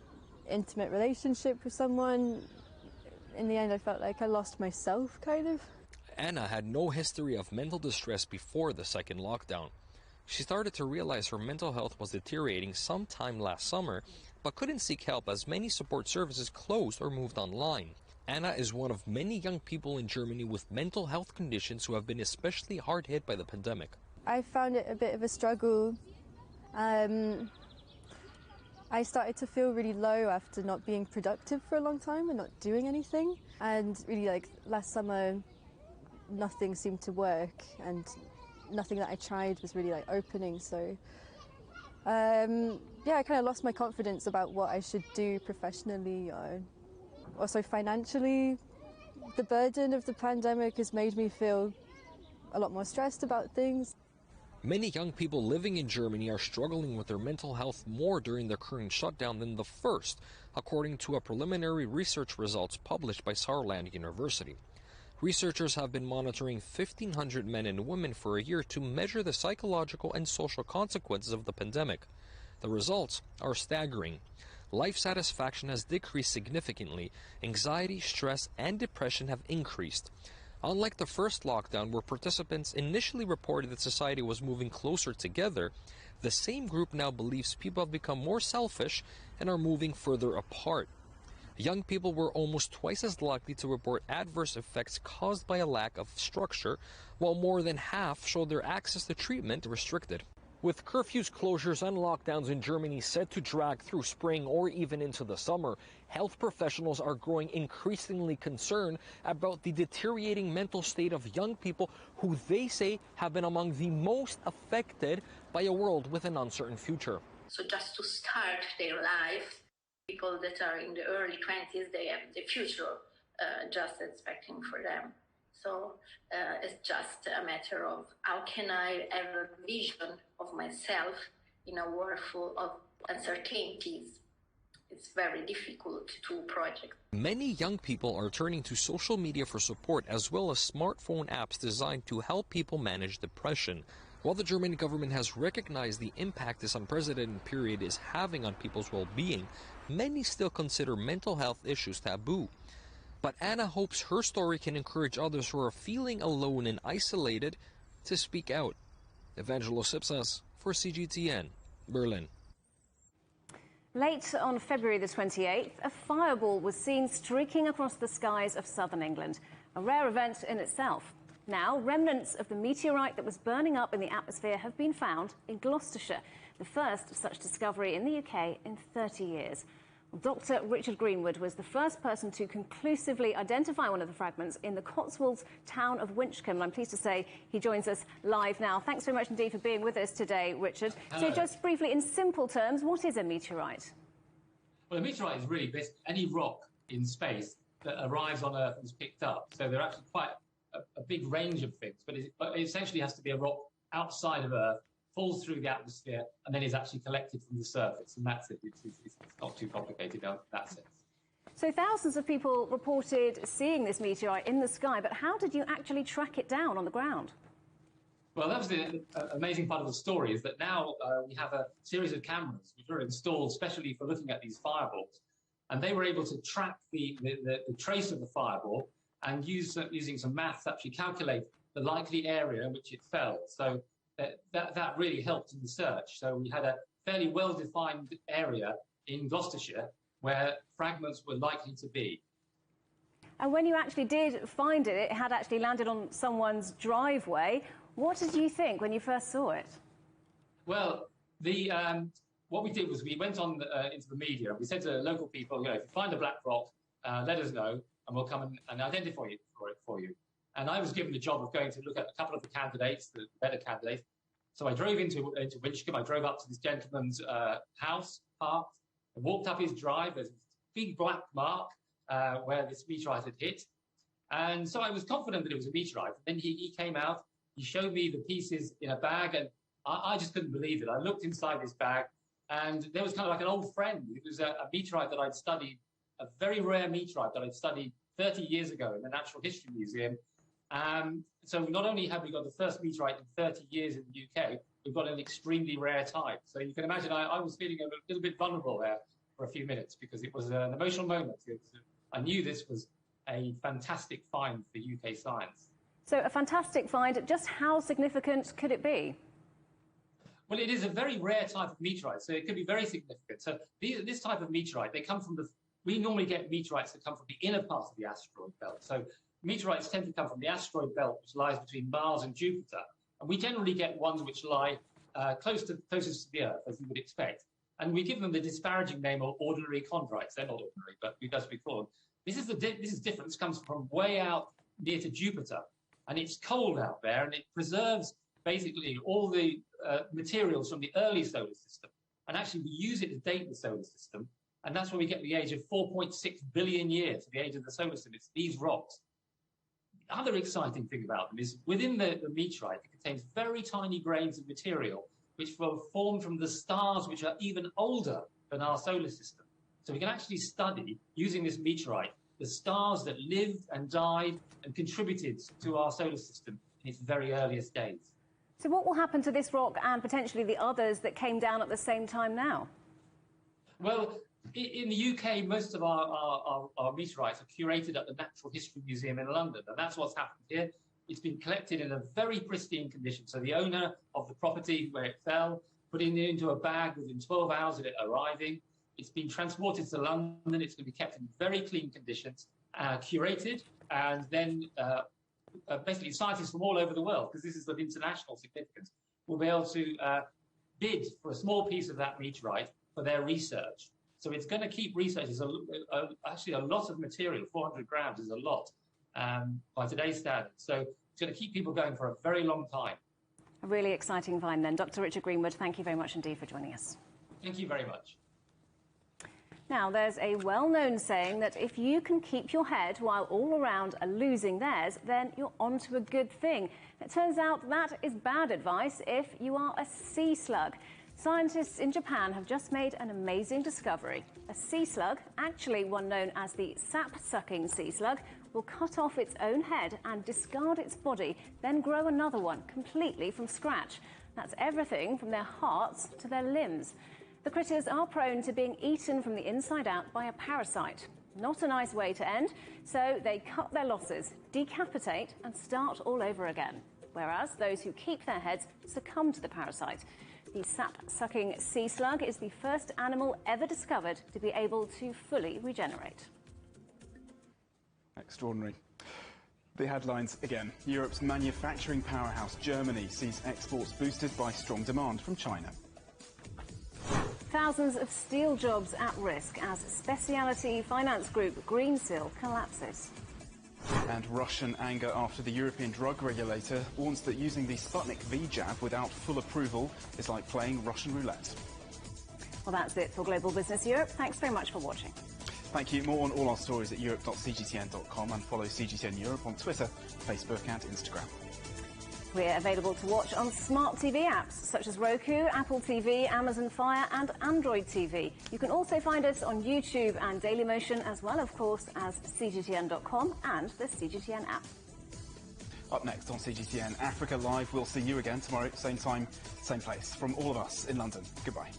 intimate relationship with someone, in the end I felt like I lost myself, kind of. Anna had no history of mental distress before the second lockdown. She started to realize her mental health was deteriorating sometime last summer, but couldn't seek help as many support services closed or moved online. Anna is one of many young people in Germany with mental health conditions who have been especially hard hit by the pandemic. I found it a bit of a struggle. I started to feel really low after not being productive for a long time and not doing anything. And really, like, last summer, nothing seemed to work and nothing that I tried was really, like, opening. So, yeah, I kind of lost my confidence about what I should do professionally. Also financially, the burden of the pandemic has made me feel a lot more stressed about things. Many young people living in Germany are struggling with their mental health more during the current shutdown than the first, according to a preliminary research results published by Saarland University. Researchers have been monitoring 1,500 men and women for a year to measure the psychological and social consequences of the pandemic. The results are staggering. Life satisfaction has decreased significantly. Anxiety, stress, and depression have increased. Unlike the first lockdown, where participants initially reported that society was moving closer together, the same group now believes people have become more selfish and are moving further apart. Young people were almost twice as likely to report adverse effects caused by a lack of structure, while more than half showed their access to treatment restricted. With curfews, closures, and lockdowns in Germany set to drag through spring or even into the summer, health professionals are growing increasingly concerned about the deteriorating mental state of young people who they say have been among the most affected by a world with an uncertain future. So just to start their life, people that are in the early 20s, they have the future just expecting for them. So it's just a matter of how can I have a vision of myself in a world full of uncertainties. It's very difficult to project. Many young people are turning to social media for support, as well as smartphone apps designed to help people manage depression. While the German government has recognized the impact this unprecedented period is having on people's well-being, many still consider mental health issues taboo. But Anna hopes her story can encourage others who are feeling alone and isolated to speak out. Evangelos Ipsas for CGTN, Berlin. Late on February the 28th, a fireball was seen streaking across the skies of southern England, a rare event in itself. Now, remnants of the meteorite that was burning up in the atmosphere have been found in Gloucestershire, the first such discovery in the UK in 30 years. Dr. Richard Greenwood was the first person to conclusively identify one of the fragments in the Cotswolds town of Winchcombe. I'm pleased to say he joins us live now. Thanks very much indeed for being with us today, Richard. Hello. So just briefly, in simple terms, what is a meteorite? Well, a meteorite is really basically any rock in space that arrives on Earth and is picked up. So there are actually quite a big range of things, but it essentially has to be a rock outside of Earth, falls through the atmosphere, and then is actually collected from the surface. And that's it. It's not too complicated in that sense. So thousands of people reported seeing this meteorite in the sky, but how did you actually track it down on the ground? Well, that was the amazing part of the story, is that now we have a series of cameras which are installed specially for looking at these fireballs. And they were able to track the trace of the fireball and using some maths actually calculate the likely area in which it fell. So that really helped in the search. So we had a fairly well-defined area in Gloucestershire where fragments were likely to be. And when you actually did find it, it had actually landed on someone's driveway. What did you think when you first saw it? Well, what we did was we went on into the media. We said to local people, if you find a black rock, let us know, and we'll come and identify it for you. And I was given the job of going to look at a couple of the candidates, the better candidates. So I drove into Winchcombe. I drove up to this gentleman's house, parked, and walked up his drive. There's a big black mark where this meteorite had hit. And so I was confident that it was a meteorite. And then he came out, he showed me the pieces in a bag, and I just couldn't believe it. I looked inside this bag, and there was kind of like an old friend. It was a meteorite that I'd studied, a very rare meteorite that I'd studied 30 years ago in the Natural History Museum. So not only have we got the first meteorite in 30 years in the UK, we've got an extremely rare type. So you can imagine I was feeling a little bit vulnerable there for a few minutes because it was an emotional moment. I knew this was a fantastic find for UK science. So a fantastic find. Just how significant could it be? Well, it is a very rare type of meteorite, so it could be very significant. So this type of meteorite, they come from we normally get meteorites that come from the inner part of the asteroid belt. So meteorites tend to come from the asteroid belt, which lies between Mars and Jupiter. And we generally get ones which lie closest to the Earth, as you would expect. And we give them the disparaging name of ordinary chondrites. They're not ordinary, but as we call them. This is different. This comes from way out near to Jupiter. And it's cold out there, and it preserves basically all the materials from the early solar system. And actually, we use it to date the solar system. And that's where we get the age of 4.6 billion years, the age of the solar system. It's these rocks. The other exciting thing about them is within the meteorite, it contains very tiny grains of material which were formed from the stars which are even older than our solar system. So we can actually study, using this meteorite, the stars that lived and died and contributed to our solar system in its very earliest days. So what will happen to this rock and potentially the others that came down at the same time now? Well, in the UK, most of our meteorites are curated at the Natural History Museum in London, and that's what's happened here. It's been collected in a very pristine condition. So the owner of the property where it fell put it into a bag within 12 hours of it arriving. It's been transported to London. It's going to be kept in very clean conditions, curated, and then basically scientists from all over the world, because this is of international significance, will be able to bid for a small piece of that meteorite for their research. So it's going to keep researchers actually a lot of material. 400 grams is a lot by today's standards. So it's going to keep people going for a very long time. A really exciting find then. Dr. Richard Greenwood, thank you very much indeed for joining us. Thank you very much. Now, there's a well-known saying that if you can keep your head while all around are losing theirs, then you're onto a good thing. It turns out that is bad advice if you are a sea slug. Scientists in Japan have just made an amazing discovery. A sea slug, actually one known as the sap-sucking sea slug, will cut off its own head and discard its body, then grow another one completely from scratch. That's everything from their hearts to their limbs. The critters are prone to being eaten from the inside out by a parasite. Not a nice way to end, so they cut their losses, decapitate and start all over again. Whereas those who keep their heads succumb to the parasite. The sap-sucking sea slug is the first animal ever discovered to be able to fully regenerate. Extraordinary. The headlines again. Europe's manufacturing powerhouse, Germany, sees exports boosted by strong demand from China. Thousands of steel jobs at risk as specialty finance group Greensill collapses. And Russian anger after the European drug regulator warns that using the Sputnik V jab without full approval is like playing Russian roulette. Well, that's it for Global Business Europe. Thanks very much for watching. Thank you. More on all our stories at europe.cgtn.com and follow CGTN Europe on Twitter, Facebook and Instagram. We're available to watch on smart TV apps such as Roku, Apple TV, Amazon Fire and Android TV. You can also find us on YouTube and Dailymotion, as well, of course, as CGTN.com and the CGTN app. Up next on CGTN Africa Live, we'll see you again tomorrow, same time, same place. From all of us in London, goodbye.